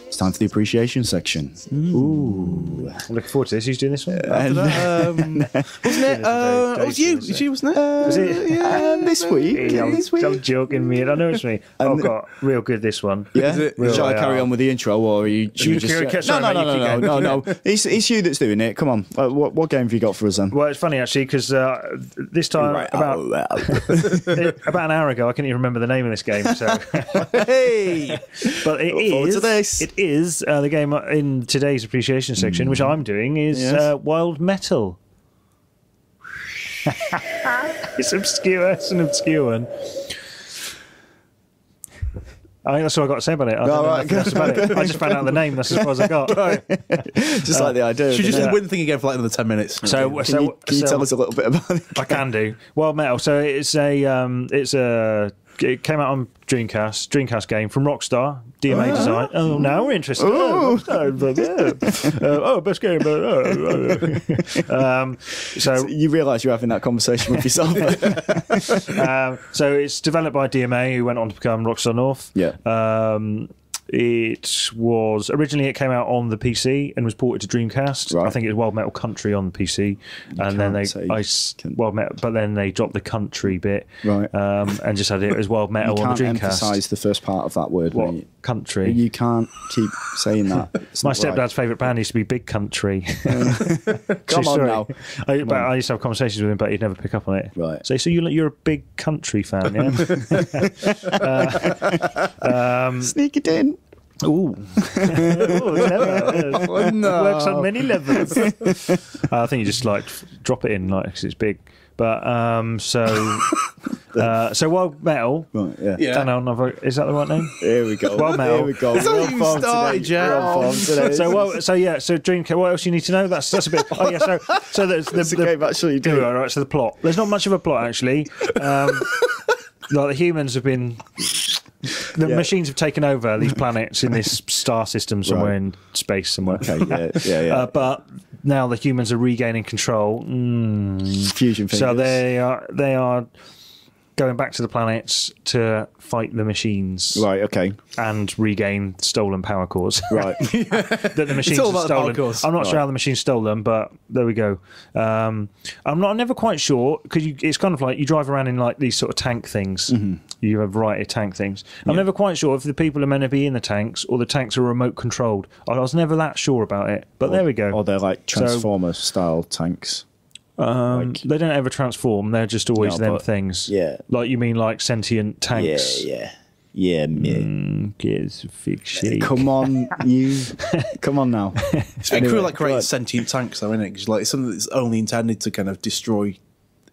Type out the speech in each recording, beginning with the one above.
It's time for the appreciation section. Ooh. I'm looking forward to this. Who's doing this one? Wasn't it? It was you. It was you, wasn't it? Was it? This week. Yeah, This week. I'm joking, mate. I know it's me. I've got real good this one. Yeah. Is it? Shall I carry on with the intro, or should we just? No. It's you that's doing it. Come on. What game have you got for us then? Well, it's funny actually because this time about an hour ago, I couldn't even remember the name of this game. So, Hey, but it is the game in today's appreciation section, which I'm doing, is Wild Metal. It's obscure. It's an obscure one. I think that's all I got to say about it. I don't know nothing else about it. I just found out the name. That's as far as I got. just like the idea. Should just win the thing again for like another 10 minutes. Can you tell us a little bit about it? I can do. Wild Metal. So it came out on Dreamcast game from Rockstar, DMA design. Oh, now we're interested. Best game. So you realise you're having that conversation with yourself. So it's developed by DMA, who went on to become Rockstar North. Yeah. It was originally, it came out on the PC and was ported to Dreamcast. Right. I think it was Wild Metal Country on the PC, and then Wild Metal, but then they dropped the country bit, right? And just had it as Wild Metal on the Dreamcast. You can't emphasise the first part of that word. What? Country? You can't keep saying that. My stepdad's favourite band used to be Big Country. Come on now. I used to have conversations with him, but he'd never pick up on it. Right. So you're a Big Country fan, yeah? Sneak it in. Ooh. Clever. No. Works on many levels. I think you just like drop it in because it's big. But so Wild Metal. Right, yeah. Is that the right name? Here we go. Wild Metal. Here we go. It's only you started, Jack. So Dreamcast. What else you need to know? That's a bit. Oh yeah. So there's the game actually. Right. So the plot. There's not much of a plot actually. Like the humans have been. The machines have taken over these planets in this star system somewhere in space somewhere. Okay, yeah. But now the humans are regaining control. Fusion fingers. So they are going back to the planets to fight the machines. Right, okay. And regain stolen power cores. Right. That the machines have stolen. I'm not sure how the machines stole them, but there we go. I'm never quite sure, because it's kind of like you drive around in like these sort of tank things. Mm-hmm. You have a variety of tank things. I'm never quite sure if the people are meant to be in the tanks or the tanks are remote controlled. I was never that sure about it, but there we go. Or they're like Transformer-style tanks. They don't ever transform. They're just always them things. Yeah. Like, you mean like sentient tanks? Yeah, mate. Gives a fig shake. Come on, you. Come on now. It's cool, like creating sentient tanks, though, isn't it? Because like, it's something that's only intended to kind of destroy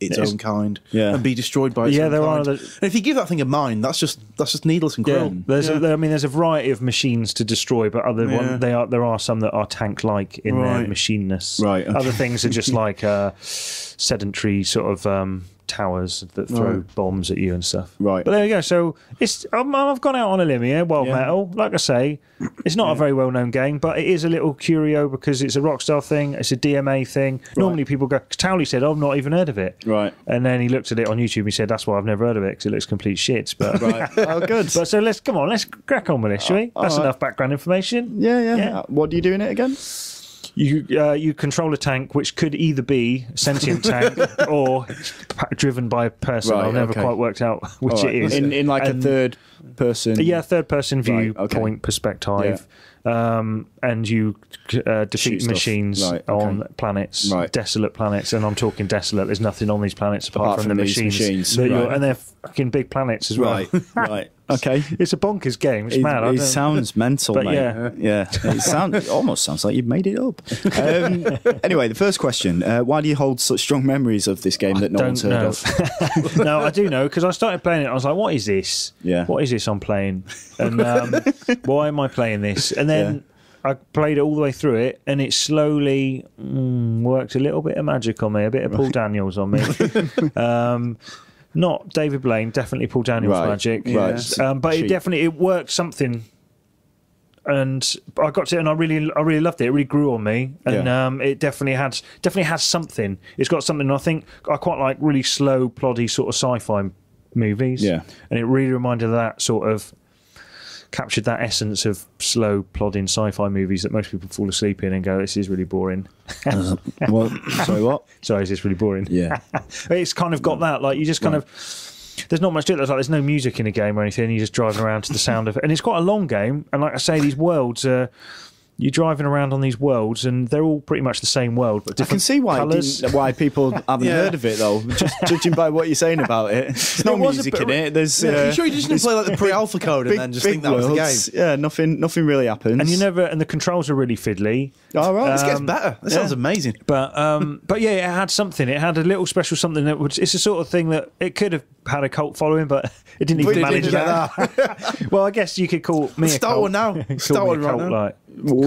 its own kind and be destroyed by its own kind. And if you give that thing a mind, that's just needless and chrome. There's a variety of machines to destroy, but there are some that are tank-like in their machineness. Right. Okay. Other things are just like sedentary sort of towers that throw bombs at you and stuff. Right. But there you go. So I've gone out on a limb here. Wild Metal, like I say, it's not a very well-known game, but it is a little curio because it's a Rockstar thing. It's a DMA thing. Right. Normally people go, because Towley said, I've not even heard of it. Right. And then he looked at it on YouTube and he said, that's why I've never heard of it, because it looks complete shit. But right. Oh, good. But so let's crack on with this, shall we? That's enough background information. Yeah. What do you do in it again? You control a tank which could either be a sentient tank or driven by a person. I've never quite worked out which it is. In like a third person. Yeah, third person viewpoint perspective. And you defeat machines on planets, desolate planets, and I'm talking desolate. There's nothing on these planets apart from the machines. And they're fucking big planets as well. Right. Okay. It's a bonkers game. It's mad. It sounds mental, but mate. Yeah. It almost sounds like you've made it up. Anyway, the first question: why do you hold such strong memories of this game that no one's heard of? No, I do know, because I started playing it. I was like, "What is this? Yeah. What is this I'm playing? And why am I playing this?" And then I played it all the way through it, and it slowly worked a little bit of magic on me, a bit of Paul Daniels on me. Not David Blaine, definitely Paul Daniels magic. Right. But it worked something I got to it and I really loved it. It really grew on me, and it definitely has something. It's got something. I think I quite like really slow, ploddy sort of sci-fi movies. Yeah, and it really reminded of that sort of. Captured that essence of slow, plodding sci-fi movies that most people fall asleep in and go, "This is really boring." Well, sorry, what? Sorry, is this really boring? Yeah, it's kind of got that. Like you just kind of. There's not much to it. There's no music in a game or anything. You're just driving around to the sound of it, and it's quite a long game. And like I say, these worlds. You're driving around on these worlds, and they're all pretty much the same world, but different I can see why people haven't heard of it, though, just judging by what you're saying about it. There's no music in it. There's, you sure you just didn't play like the pre-alpha code and then just think that was the game? Yeah, nothing really happens. And the controls are really fiddly. All right. This gets better. That sounds amazing. But yeah, it had something. It had a little special something that would. It's the sort of thing that it could have had a cult following, but it didn't even manage that. Well, I guess you could call me a start cult. One now. Start one right now. Like,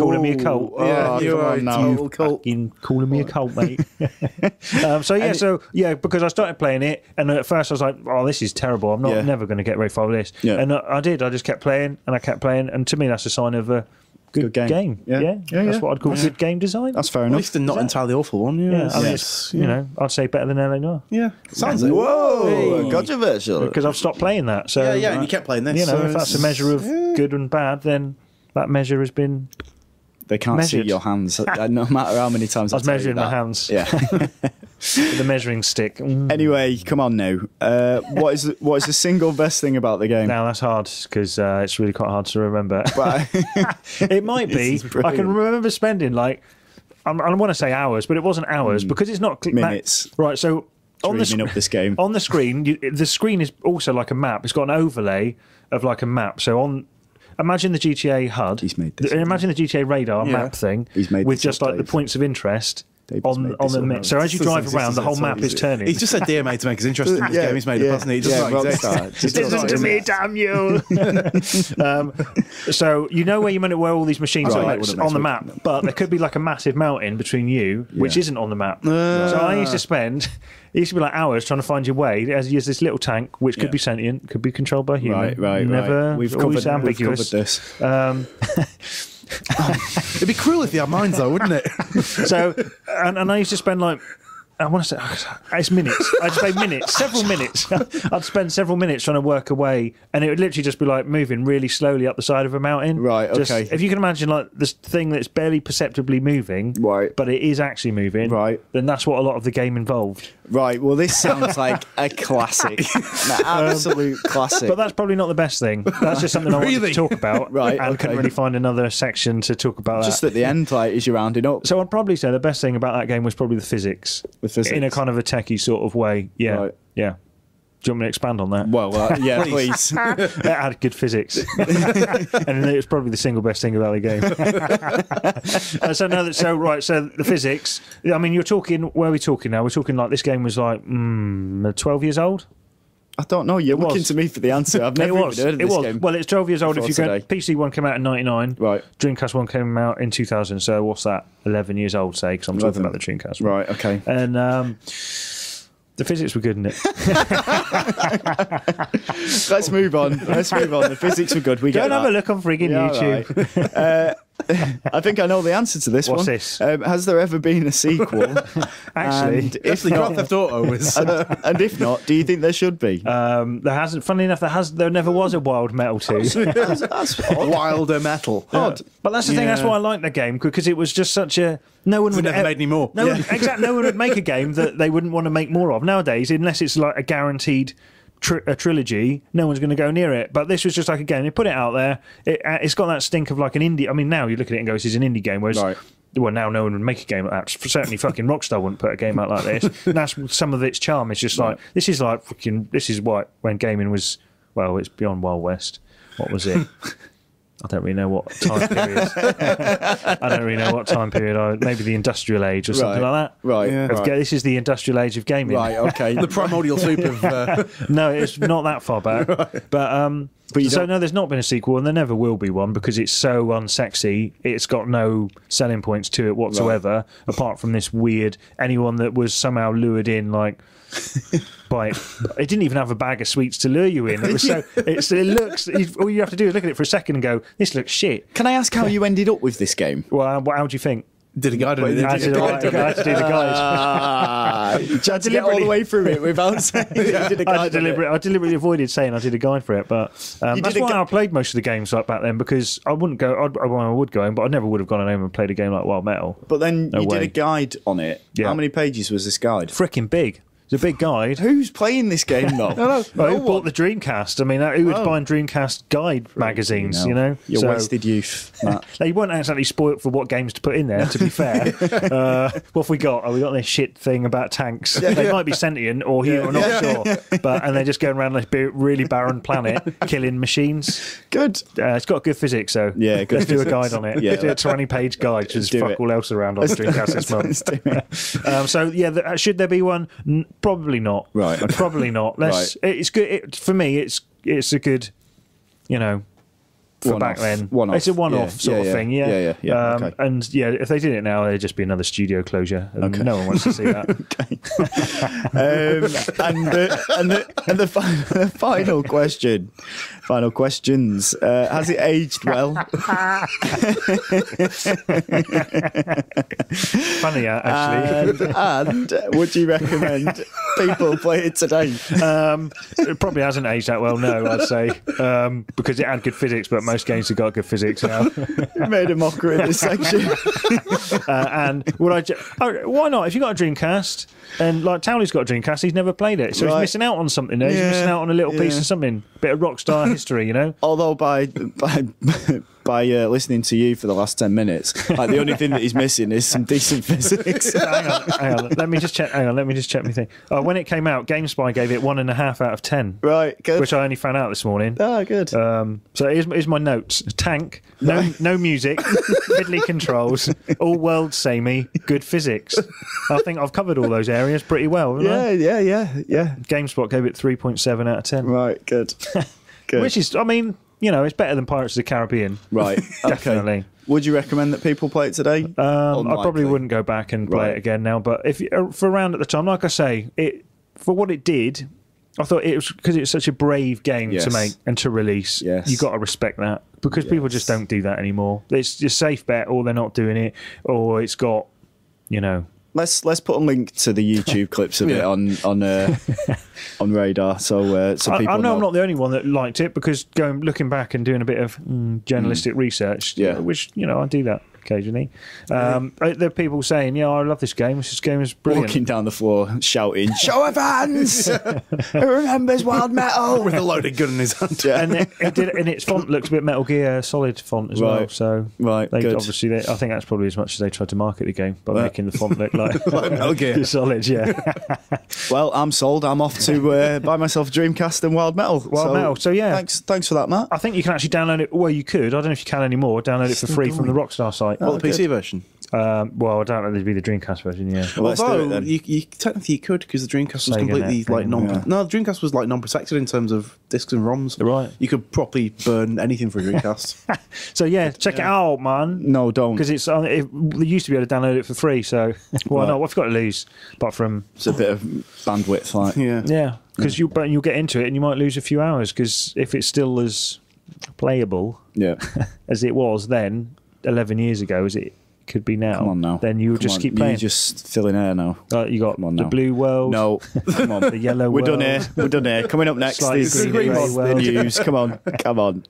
calling me a cult. Yeah, you are a total cult. Calling me a cult, mate. Because I started playing it, and at first I was like, "Oh, this is terrible. I'm never going to get very far with this." Yeah. And I did. I just kept playing, and to me, that's a sign of a good game. Yeah. That's what I'd call good game design. That's fair enough. At least a not entirely awful one. Yeah. I mean, it's, I'd say better than LA Noire. Yeah. Sounds like whoa, controversial. Because I've stopped playing that. So and you kept playing this. If that's a measure of good and bad, then that measure has been. They can't measured. see your hands, no matter how many times I was measuring my hands. Yeah, with the measuring stick. Anyway, come on now. What is the single best thing about the game? Now that's hard because it's really quite hard to remember. It might be. I can remember spending I want to say hours, but it wasn't hours because it's not minutes. Right, so. On this game. On the screen, the screen is also like a map. It's got an overlay of like a map. So imagine the GTA HUD. He's made this. Imagine the GTA radar map thing with just like the points of interest on the map. So as you drive around, the whole map is turning. He's just said DMA to make us interested in this game. He's made it, hasn't he? Listen to me, damn you. So you know where all these machines are on the map, but there could be like a massive mountain between you, which isn't on the map. So I used to spend. It used to be like hours trying to find your way. As you use this little tank, which could be sentient, could be controlled by human. Right. We've covered this. It'd be cruel if they had minds, though, wouldn't it? So, and I used to spend I want to say it's minutes. I'd say minutes, several minutes. I'd spend several minutes trying to work away, and it would literally just be like moving really slowly up the side of a mountain. Right. Okay. If you can imagine like this thing that's barely perceptibly moving, right, but it is actually moving, right, then that's what a lot of the game involved. Right. Well, this sounds like a classic, an absolute classic. But that's probably not the best thing. That's just something I wanted to talk about, right? And couldn't really find another section to talk about. Just at the end, as you're rounding up. So I'd probably say the best thing about that game was probably the physics. In a kind of a techie sort of way. Yeah. Right. Yeah. Do you want me to expand on that? Well, yeah, please. It had good physics. And it was probably the single best thing about the game. So the physics, I mean, where are we talking now? We're talking like this game was like 12 years old? I don't know. You're looking to me for the answer. I've never even heard of this game. Well, it's 12 years old if you go. PC one came out in 99. Right. Dreamcast one came out in 2000. So what's that? 11 years old, say, because I'm talking about the Dreamcast one. Right, okay. And the physics were good, isn't it? Let's move on. The physics were good. We Don't have a look on frigging YouTube. Right. I think I know the answer to this one. What's this? Has there ever been a sequel? Actually, if Grand Theft Auto was, and if not, do you think there should be? There hasn't. Funnily enough, there never was a Wild Metal 2. That's Wilder Metal. Odd. But that's the thing. That's why I like the game, because it was just such a. No one would never made any more. No one would make a game that they wouldn't want to make more of nowadays, unless it's like a guaranteed. A trilogy, no one's going to go near it. But this was just like a game. They put it out there. It's got that stink of like an indie. I mean, now you look at it and go, "This is an indie game." Whereas, well, now no one would make a game like that. Certainly, fucking Rockstar wouldn't put a game out like this. And that's some of its charm. It's just like this is what when gaming was. Well, it's beyond Wild West. What was it? I don't really know what time period. Maybe the industrial age or something like that. Right. Yeah. This is the industrial age of gaming. Right. Okay. The primordial soup of. No, it's not that far back. Right. But So no, there's not been a sequel, and there never will be one because it's so unsexy. It's got no selling points to it whatsoever, apart from this weird anyone that was somehow lured in like. By it didn't even have a bag of sweets to lure you in. It was so. It looks. All you have to do is look at it for a second and go, "This looks shit." Can I ask how you ended up with this game? Well, how do you think? Did a guide on it? I had to do the guide. You tried to get all the way through it without saying you did a guide. I deliberately avoided saying I did a guide for it, but that's why I played most of the games like back then because I wouldn't go. I would go in, but I never would have gone home and played a game like Wild Metal. But then you did a guide on it. Yeah. How many pages was this guide? Frickin' big. It's a big guide. Who's playing this game though? Who bought the Dreamcast? I mean, who was buying Dreamcast guide magazines? You know, your wasted youth. They weren't exactly spoilt for what games to put in there. To be fair, what have we got? Oh, we got this shit thing about tanks. They might be sentient or we're not sure. And they're just going around this really barren planet killing machines. Good. It's got good physics, though. Yeah, good. Let's do a guide on it. Yeah. Do a 20-page guide. There's fuck all else around on the Dreamcast this month. So yeah, should there be one? Probably not. Right. Okay. Probably not. It's good. For me, it's a good, for back then. It's a one-off sort of thing. Yeah. Okay. And if they did it now, it'd just be another studio closure. And no one wants to see that. And the final question. Final questions. Has it aged well? Funny, actually. And would you recommend people play it today? It probably hasn't aged that well, no, I'd say. Because it had good physics, but most games have got good physics now. You made a mockery in this section. And would why not? If you've got a Dreamcast, and like Towley's got a Dreamcast, he's never played it, so he's missing out on something there. He's missing out on a little piece of something. Bit of Rockstar history, Although by listening to you for the last 10 minutes, like the only thing that he's missing is some decent physics. hang on. Let me just check my thing. When it came out, GameSpy gave it 1.5 out of 10. Right, good. Which I only found out this morning. Oh, good. So here's my notes. Tank, no music, fiddly controls, all world samey, good physics. I think I've covered all those areas pretty well, haven't I? Yeah. GameSpot gave it 3.7 out of 10. Right, good. Good. Which is, I mean, it's better than Pirates of the Caribbean. Right. Definitely. Okay. Would you recommend that people play it today? I probably wouldn't go back and play it again now, but for around at the time, like I say, for what it did, I thought it was because it's such a brave game to make and to release. Yes. You got to respect that because people just don't do that anymore. It's just safe bet, or they're not doing it, or it's got, Let's put a link to the YouTube clips of it on Radar, so people. I know I'm not the only one that liked it because looking back and doing a bit of journalistic research, which I do that occasionally. There are people saying, I love this game. This game is brilliant. Walking down the floor shouting, "Show of hands! Who remembers Wild Metal?" with a loaded gun in his hand. Yeah. And its font looks a bit Metal Gear Solid font as well. So good. Obviously, I think that's probably as much as they tried to market the game by making the font look like Metal Gear Solid. Yeah. Well, I'm sold. I'm off to buy myself a Dreamcast and Wild Metal. So yeah, thanks for that, Matt. I think you can actually download it. Well, you could. I don't know if you can anymore. Download it for free from the Rockstar site. The PC version? Well, I don't know. There'd be the Dreamcast version, yeah. Well, although you technically could because the Dreamcast was completely the Dreamcast was non-protected in terms of discs and ROMs. Right. You could properly burn anything for a Dreamcast. So check it out, man. No, don't, because it used to be able to download it for free. So why not? What have you got to lose? Apart from it's a bit of bandwidth, like yeah. Because you'll get into it and you might lose a few hours because if it's still as playable as it was then 11 years ago as it could be now. Come on now. Then you just keep playing. You're just filling air now. You got the blue world. No, come on. The yellow world. We're done here. Coming up next is the news. Come on.